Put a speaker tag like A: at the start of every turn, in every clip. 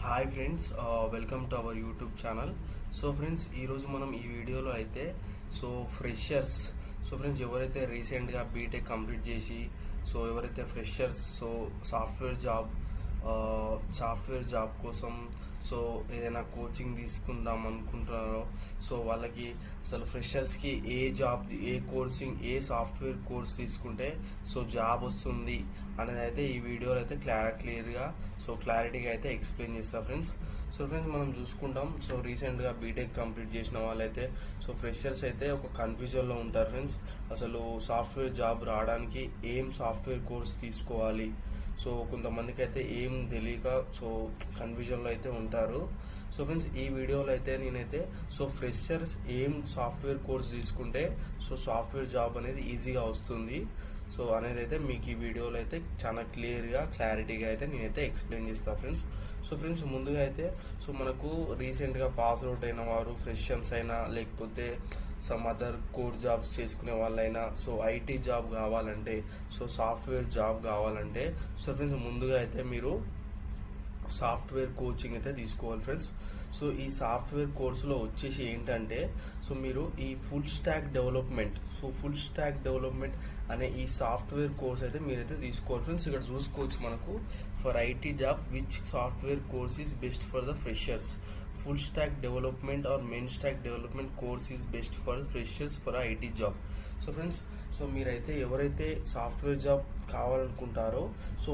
A: Hi friends, welcome to our YouTube channel. So friends, ఈరోజు మనం ఈ వీడియోలో అయితే ఫ్రెషర్స్. ఫ్రెండ్స్, ఎవరైతే రీసెంట్గా బీటెక్ కంప్లీట్ చేసి ఎవరైతే ఫ్రెషర్స్ సాఫ్ట్వేర్ జాబ్ కోసం ఏదైనా కోచింగ్ తీసుకుందాం అనుకుంటున్నారో వాళ్ళకి అసలు ఫ్రెషర్స్కి ఏ సాఫ్ట్వేర్ కోర్స్ తీసుకుంటే జాబ్ వస్తుంది అనేది అయితే ఈ వీడియోలో అయితే క్లారిటీగా అయితే ఎక్స్ప్లెయిన్ చేస్తా ఫ్రెండ్స్. ఫ్రెండ్స్, మనం చూసుకుంటాం. రీసెంట్గా బీటెక్ కంప్లీట్ చేసిన వాళ్ళైతే ఫ్రెషర్స్ అయితే ఒక కన్ఫ్యూజన్లో ఉంటారు ఫ్రెండ్స్. అసలు సాఫ్ట్వేర్ జాబ్ రావడానికి ఏం సాఫ్ట్వేర్ కోర్స్ తీసుకోవాలి, కొంతమందికి అయితే ఏం తెలియక కన్ఫ్యూజన్లో అయితే ఉంటారు. ఫ్రెండ్స్, ఈ వీడియోలో అయితే నేనైతే ఫ్రెషర్స్ ఏం సాఫ్ట్వేర్ కోర్స్ తీసుకుంటే సాఫ్ట్వేర్ జాబ్ అనేది ఈజీగా వస్తుంది అనేది అయితే మీకు ఈ వీడియోలో అయితే చాలా క్లారిటీగా అయితే నేనైతే ఎక్స్ప్లెయిన్ చేస్తాను ఫ్రెండ్స్. ఫ్రెండ్స్, ముందుగా అయితే మనకు రీసెంట్గా పాస్ అవుట్ అయిన వారు ఫ్రెషర్స్ అయినా లేకపోతే సమ్ అదర్ కోర్ జాబ్స్ చేసుకునే వాళ్ళైనా ఐటీ జాబ్ కావాలంటే సాఫ్ట్వేర్ జాబ్ కావాలంటే ఫ్రెండ్స్, ముందుగా అయితే మీరు సాఫ్ట్వేర్ కోచింగ్ అయితే తీసుకోవాలి ఫ్రెండ్స్. ఈ సాఫ్ట్వేర్ కోర్సులో వచ్చేసి ఏంటంటే మీరు ఈ ఫుల్ స్టాక్ డెవలప్మెంట్ అనే ఈ సాఫ్ట్వేర్ కోర్స్ అయితే మీరైతే తీసుకోవాలి ఫ్రెండ్స్. ఇక్కడ చూసుకోవచ్చు మనకు for IT job which software course is best for the freshers. Full stack development or main stack development course is best for freshers for IT job. Friends, మీరైతే ఎవరైతే సాఫ్ట్వేర్ జాబ్ కావాలనుకుంటారో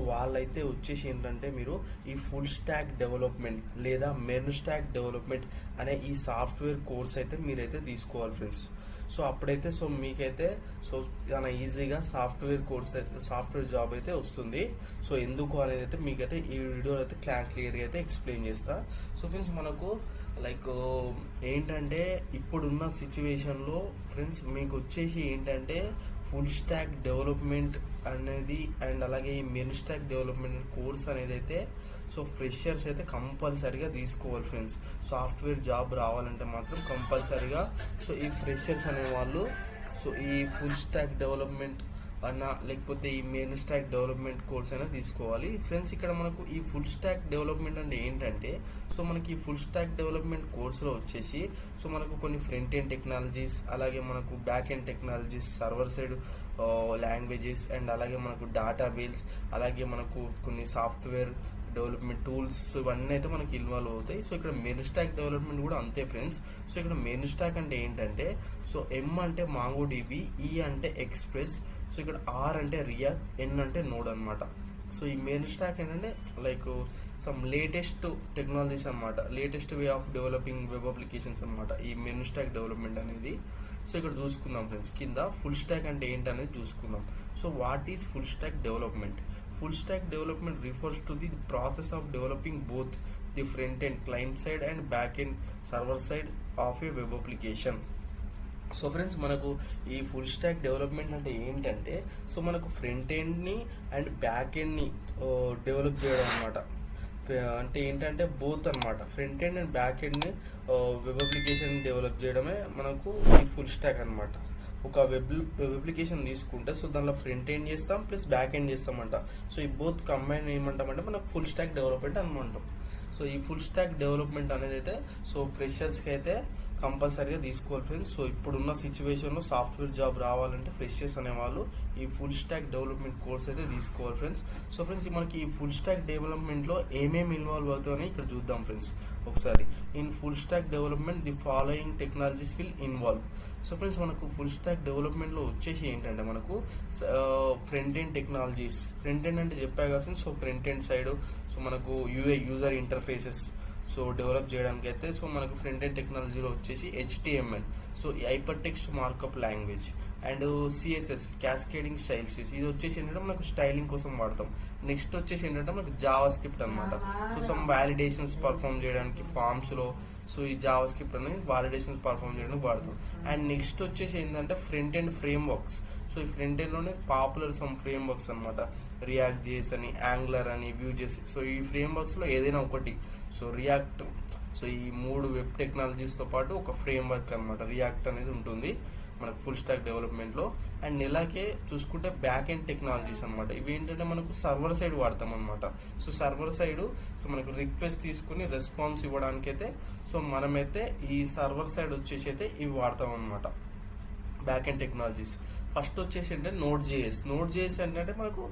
A: వాళ్ళైతే వచ్చేసి ఏంటంటే మీరు ఈ ఫుల్ స్టాక్ డెవలప్మెంట్ లేదా main stack development అనే ఈ సాఫ్ట్వేర్ కోర్స్ అయితే మీరైతే తీసుకోవాలి ఫ్రెండ్స్. అప్పుడైతే మీకైతే చాలా ఈజీగా సాఫ్ట్వేర్ జాబ్ అయితే వస్తుంది. ఎందుకు అనేది అయితే మీకైతే ఈ వీడియోలో అయితే క్లియర్గా అయితే ఎక్స్ప్లెయిన్ చేస్తా. ఫ్రెండ్స్, మనకు ఏంటంటే ఇప్పుడున్న సిచ్యువేషన్లో ఫ్రెండ్స్ మీకు వచ్చేసి ఏంటంటే ఫుల్ స్టాక్ డెవలప్మెంట్ అనేది అండ్ అలాగే ఈ మెయిన్ స్టాక్ డెవలప్మెంట్ కోర్స్ అనేది అయితే ఫ్రెషర్స్ అయితే కంపల్సరీగా తీసుకోవాలి ఫ్రెండ్స్. సాఫ్ట్వేర్ జాబ్ రావాలంటే మాత్రం కంపల్సరీగా ఈ ఫ్రెషర్స్ అనేవాళ్ళు ఈ ఫుల్ స్టాక్ డెవలప్మెంట్ అన్న లేకపోతే ఈ మెయిన్ స్టాక్ డెవలప్మెంట్ కోర్స్ అయినా తీసుకోవాలి ఫ్రెండ్స్. ఇక్కడ మనకు ఈ ఫుల్ స్టాక్ డెవలప్మెంట్ అంటే ఏంటంటే మనకి ఈ ఫుల్ స్టాక్ డెవలప్మెంట్ కోర్సులో వచ్చేసి మనకు కొన్ని ఫ్రంట్ ఎండ్ టెక్నాలజీస్, అలాగే మనకు back end technologies, server side languages and అలాగే మనకు డేటాబేస్, అలాగే మనకు కొన్ని సాఫ్ట్వేర్ డెవలప్మెంట్ టూల్స్ ఇవన్నీ అయితే మనకి ఇన్వాల్వ్ అవుతాయి. ఇక్కడ మెయిన్ స్టాక్ డెవలప్మెంట్ కూడా అంతే ఫ్రెండ్స్. ఇక్కడ మెయిన్ స్టాక్ అంటే ఏంటంటే ఎం అంటే మాంగోడిబి, ఈ అంటే ఎక్స్ప్రెస్, ఇక్కడ ఆర్ అంటే రియాక్ట్, ఎన్ అంటే నోడ్ అనమాట. ఈ మెయిన్ స్టాక్ ఏంటంటే సమ్ లేటెస్ట్ టెక్నాలజీస్ అనమాట, latest way of developing web applications అనమాట ఈ మెయిన్ స్టాక్ డెవలప్మెంట్ అనేది. ఇక్కడ చూసుకుందాం ఫ్రెండ్స్, కింద ఫుల్ స్టాక్ అంటే ఏంటనేది చూసుకుందాం. What is full stack development? Full stack development refers to the process of developing both the front end client side and back end server side of a web application. Friends, మనకు ఈ full stack development అంటే ఏంటంటే మనకు front ఎండ్ని and back ఎండ్ని develop చేయడం అనమాట. అంటే ఏంటంటే బోత్ అనమాట, ఫ్రంట్ ఎండ్ అండ్ బ్యాక్ ఎండ్ని వెబ్ అప్లికేషన్ డెవలప్ చేయడమే మనకు ఈ ఫుల్ స్టాక్ అనమాట. ఒక వెబ్ అప్లికేషన్ తీసుకుంటే దానిలో ఫ్రంట్ ఎండ్ చేస్తాం ప్లస్ బ్యాక్ ఎండ్ చేస్తామంట. ఈ బోత్ కంబైన్ ఏమంటామంటే మనకు ఫుల్ స్టాక్ డెవలప్మెంట్ అనమంటాం. ఈ ఫుల్ స్టాక్ డెవలప్మెంట్ అనేది అయితే ఫ్రెషర్స్కి అయితే కంపల్సరీగా తీసుకోవాలి ఫ్రెండ్స్. ఇప్పుడున్న సిచ్యువేషన్లో సాఫ్ట్వేర్ జాబ్ రావాలంటే ఫ్రెషర్స్ అనేవాళ్ళు ఈ ఫుల్ స్టాక్ డెవలప్మెంట్ కోర్స్ అయితే తీసుకోవాలి ఫ్రెండ్స్. ఫ్రెండ్స్, మనకి ఈ ఫుల్ స్టాక్ డెవలప్మెంట్లో ఏమేమి ఇన్వాల్వ్ అవుతాయని ఇక్కడ చూద్దాం ఫ్రెండ్స్ ఒకసారి. In full stack development the following technologies will involve. Friends, మనకు ఫుల్ స్టాక్ డెవలప్మెంట్లో వచ్చేసి ఏంటంటే మనకు front end technologies. Front end అంటే చెప్పాయి కదా ఫ్రెండ్స్, ఫ్రంట్ ఎండ్ సైడ్ మనకు యూజర్ ఇంటర్ఫేసెస్ డెవలప్ చేయడానికి అయితే మనకు ఫ్రంట్ ఎండ్ టెక్నాలజీలో వచ్చేసి HTML, hyper text markup language, and CSS cascading styles. ఇది వచ్చేసి ఏంటంటే మనకు స్టైలింగ్ కోసం వాడతాం. నెక్స్ట్ వచ్చేసి ఏంటంటే మనకు జావా స్క్రిప్ట్ అనమాట. సమ్ వ్యాలిడేషన్స్ పర్ఫామ్ చేయడానికి ఫామ్స్లో ఈ జావా స్క్రిప్ట్ అనేది వాలిడేషన్స్ పర్ఫామ్ చేయడానికి వాడతాం. అండ్ నెక్స్ట్ వచ్చేసి ఏంటంటే ఫ్రంట్ ఎండ్ ఫ్రేమ్ వర్క్స్. ఈ ఫ్రంట్ ఎండ్లోనే పాపులర్ సమ్ ఫ్రేమ్ వర్క్స్ అనమాట, రియాక్ట్ జేఎస్ అని, యాంగులర్ అని, వ్యూజెస్. ఈ ఫ్రేమ్ వర్క్స్లో ఏదైనా ఒకటి రియాక్ట్. ఈ 3 వెబ్ టెక్నాలజీస్తో పాటు ఒక ఫ్రేమ్ వర్క్ అనమాట రియాక్ట్ అనేది ఉంటుంది. మనకు ఫుల్ స్టాక్ డెవలప్మెంట్లో. అండ్ నెలకే చూసుకుంటే బ్యాక్ ఎండ్ టెక్నాలజీస్ అనమాట. ఇవి ఏంటంటే మనకు సర్వర్ సైడ్ వాడతాం అనమాట. సో సర్వర్ సైడ్ సో మనకు రిక్వెస్ట్ తీసుకుని రెస్పాన్స్ ఇవ్వడానికైతే సో మనమైతే ఈ సర్వర్ సైడ్ వచ్చేసి అయితే ఇవి వాడతాం అనమాట, బ్యాక్ ఎండ్ టెక్నాలజీస్. ఫస్ట్ వచ్చేసి అంటే నోడ్ జేఎస్ ఏంటంటే మనకు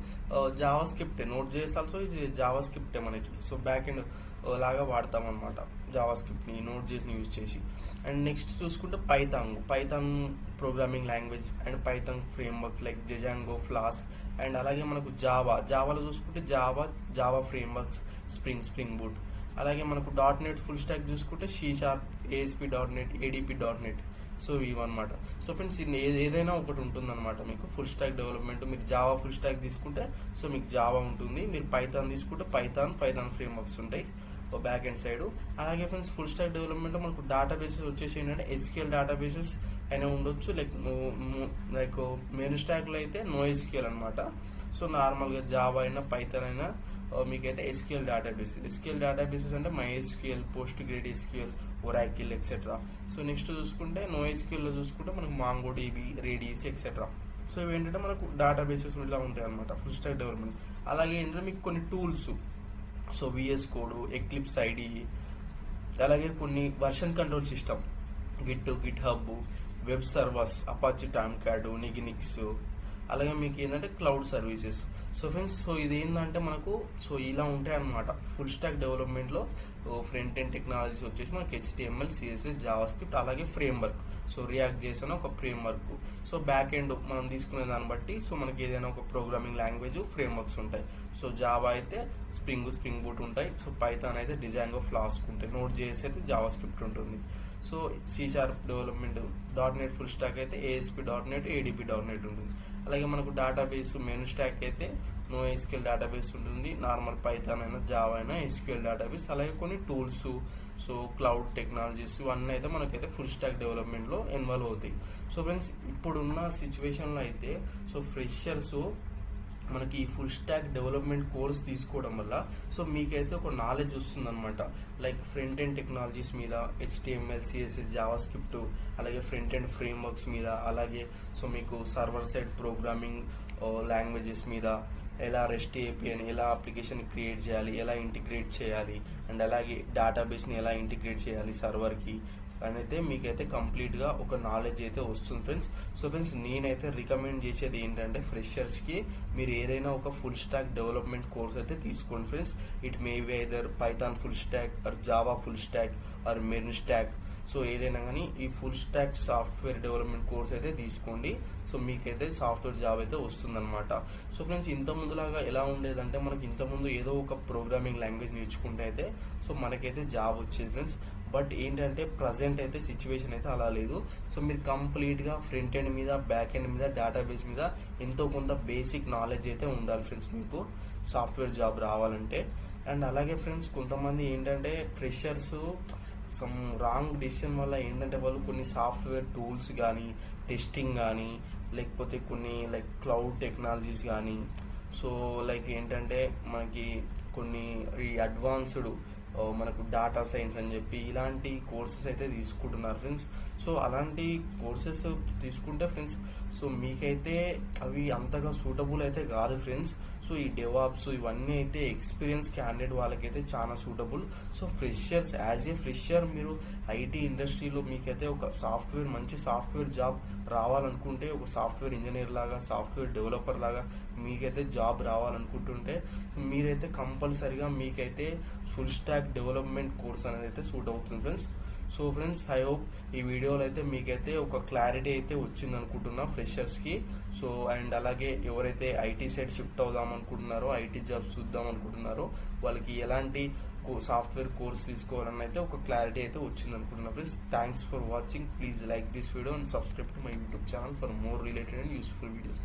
A: జావా స్క్రిప్టే. నోడ్ జేఎస్ ఆల్సో ఇది జావా స్క్రిప్టే మనకి. సో బ్యాక్ ఎండ్ లాగా వాడతాం అనమాట జావా స్క్రిప్ట్ని, నోడ్ జేఎస్ని యూజ్ చేసి. అండ్ నెక్స్ట్ చూసుకుంటే Python programming language and Python frameworks like Django, Flask. And అలాగే మనకు జావాలో చూసుకుంటే జావా ఫ్రేమ్వర్క్స్, స్ప్రింగ్ బూట్. అలాగే మనకు .NET ఫుల్ స్టాక్ చూసుకుంటే C#, ASP.NET, ADP.NET. సో ఇవన్నమాట. సో ఫ్రెండ్స్ ఏదైనా ఒకటి ఉంటుందన్నమాట మీకు ఫుల్ స్టాక్ డెవలప్మెంట్. మీరు జావా ఫుల్ స్టాక్ తీసుకుంటే సో మీకు జావా ఉంటుంది. మీరు పైథాన్ తీసుకుంటే పైథాన్ ఫ్రేమ్వర్క్స్ ఉంటాయి బ్యాక్ ఎండ్ సైడ్. అలాగే ఫ్రెండ్స్ ఫుల్ స్టాక్ డెవలప్మెంట్లో మనకు డేటాబేసెస్ వచ్చేసి ఏంటంటే SQL డేటాబేసెస్ అయినా ఉండొచ్చు, లైక్ మెయిన్ స్టాక్లో అయితే NoSQL అనమాట. సో నార్మల్గా జావా అయినా పైథాన్ అయినా మీకైతే SQL డేటాబేసెస్ అంటే MySQL, PostgreSQL, Oracle etcetera. So next చూసుకుంటే NoSQLలో చూసుకుంటే మనకు MongoDB, Redis ఎక్సెట్రా. సో ఇవి ఏంటంటే మనకు డేటాబేసెస్ ఇలా ఉంటాయి అనమాట ఫుల్ స్టాక్ డెవలప్మెంట్. అలాగే ఏంటంటే మీకు కొన్ని tools, so VS Code, Eclipse IDE, అలాగే కొన్ని version control system, GitHub, web servers, Apache Tomcat, nginx. అలాగే మీకు ఏంటంటే cloud services. So friends so ఇది ఏంటంటే మనకు సో ఇలా ఉంటాయి అన్నమాట ఫుల్ స్టాక్ డెవలప్మెంట్లో. ఫ్రంట్ ఎండ్ టెక్నాలజీస్ వచ్చేసి మనకి HTML, CSS, JavaScript, అలాగే ఫ్రేమ్వర్క్. సో రియాక్ట్ చేసిన ఒక ఫ్రేమ్వర్క్. సో బ్యాక్ ఎండ్ మనం తీసుకునే దాన్ని బట్టి సో మనకి ఏదైనా ఒక ప్రోగ్రామింగ్ లాంగ్వేజ్, ఫ్రేమ్వర్క్స్ ఉంటాయి. సో జావా అయితే స్ప్రింగ్ బూట్ ఉంటాయి. సో పైథాన్ అయితే డిజాంగో, ఫ్లాస్క్ ఉంటాయి. నోడ్ జేఎస్ అయితే జావాస్క్రిప్ట్ ఉంటుంది. So C# development, .NET full stock అయితే ASP.NET, ADP.NET ఉంటుంది. అలాగే మనకు డేటాబేస్ మెయిన్ స్టాక్ అయితే NoSQL డేటాబేస్ ఉంటుంది. నార్మల్ పైథాన్ అయినా జావా అయినా SQL డేటాబేస్. అలాగే కొన్ని టూల్స్, సో క్లౌడ్ టెక్నాలజీస్ ఇవన్నీ అయితే మనకైతే ఫుల్ స్టాక్ డెవలప్మెంట్లో ఇన్వాల్వ్ అవుతాయి. సో ఫ్రెండ్స్ ఇప్పుడున్న సిచ్యువేషన్లో అయితే సో ఫ్రెషర్స్ మనకి ఈ ఫుల్ స్టాక్ డెవలప్మెంట్ కోర్స్ తీసుకోవడం వల్ల సో మీకైతే ఒక నాలెడ్జ్ వస్తుందన్నమాట. లైక్ ఫ్రంట్ ఎండ్ టెక్నాలజీస్ మీద, HTML, CSS, JavaScript, అలాగే ఫ్రంట్ ఎండ్ ఫ్రేమ్వర్క్స్ మీద, అలాగే సో మీకు సర్వర్ సైడ్ ప్రోగ్రామింగ్ లాంగ్వేజెస్ మీద, ఎలా REST APIని ఎలా అప్లికేషన్ క్రియేట్ చేయాలి, ఎలా ఇంటిగ్రేట్ చేయాలి, అండ్ అలాగే డేటాబేస్ని ఎలా ఇంటిగ్రేట్ చేయాలి సర్వర్కి అని అయితే మీకైతే కంప్లీట్గా ఒక నాలెడ్జ్ అయితే వస్తుంది ఫ్రెండ్స్. సో ఫ్రెండ్స్ నేనైతే రికమెండ్ చేసేది ఏంటంటే ఫ్రెషర్స్కి మీరు ఏదైనా ఒక ఫుల్ స్టాక్ డెవలప్మెంట్ కోర్స్ అయితే తీసుకోండి friends. It may be either Python full stock or Java full stock or main stock. So ఏదైనా కానీ ఈ full stock software development course అయితే తీసుకోండి. సో మీకైతే సాఫ్ట్వేర్ జాబ్ అయితే వస్తుందన్నమాట. సో ఫ్రెండ్స్ ఇంత ముందులాగా ఎలా ఉండేదంటే మనకి ఇంతకుముందు ఏదో ఒక ప్రోగ్రామింగ్ లాంగ్వేజ్ నేర్చుకుంటే అయితే సో మనకైతే జాబ్ వచ్చేది ఫ్రెండ్స్. బట్ ఏంటంటే ప్రజెంట్ అయితే సిచ్యువేషన్ అయితే అలా లేదు. సో మీరు కంప్లీట్గా ఫ్రంట్ ఎండ్ మీద, బ్యాక్ ఎండ్ మీద, డేటాబేస్ మీద ఎంతో కొంత బేసిక్ నాలెడ్జ్ అయితే ఉండాలి ఫ్రెండ్స్ మీకు సాఫ్ట్వేర్ జాబ్ రావాలంటే. అండ్ అలాగే ఫ్రెండ్స్ కొంతమంది ఏంటంటే ఫ్రెషర్స్ సమ్ రాంగ్ డెసిషన్ వల్ల ఏంటంటే వాళ్ళు కొన్ని సాఫ్ట్వేర్ టూల్స్ కానీ, టెస్టింగ్ కానీ, లేకపోతే కొన్ని లైక్ క్లౌడ్ టెక్నాలజీస్ కానీ, సో లైక్ ఏంటంటే మనకి కొన్ని ఈ అడ్వాన్స్డ్ మనకు డాటా సైన్స్ అని చెప్పి ఇలాంటి కోర్సెస్ అయితే తీసుకుంటున్నారు ఫ్రెండ్స్. సో అలాంటి కోర్సెస్ తీసుకుంటే ఫ్రెండ్స్ సో మీకైతే అవి అంతగా సూటబుల్ అయితే కాదు ఫ్రెండ్స్. సో ఈ డెవాప్స్ ఇవన్నీ అయితే ఎక్స్పీరియన్స్ క్యాండిడేట్ వాళ్ళకైతే చాలా suitable. So freshers as a fresher మీరు ఐటీ ఇండస్ట్రీలో మీకైతే ఒక మంచి సాఫ్ట్వేర్ జాబ్ రావాలనుకుంటే, ఒక సాఫ్ట్వేర్ ఇంజనీర్ లాగా, సాఫ్ట్వేర్ డెవలపర్ లాగా మీకైతే జాబ్ రావాలనుకుంటుంటే మీరైతే కంపల్సరీగా మీకైతే ఫుల్ స్టాక్ డెవలప్మెంట్ కోర్స్ అనేది అయితే సూట్ అవుతుంది friends. So friends I hope ఈ వీడియోలో అయితే మీకైతే ఒక క్లారిటీ అయితే వచ్చింది అనుకుంటున్నా ఫ్రెషర్స్కి. సో అండ్ అలాగే ఎవరైతే ఐటీ సైడ్ షిఫ్ట్ అవుదాం అనుకుంటున్నారో, ఐటీ జాబ్స్ చూద్దాం అనుకుంటున్నారో వాళ్ళకి ఎలాంటి సాఫ్ట్వేర్ కోర్స్ తీసుకోవాలని అయితే ఒక క్లారిటీ అయితే వచ్చింది అనుకుంటున్నా friends. Thanks for watching. Please like this video and subscribe to my YouTube channel for more related and useful videos.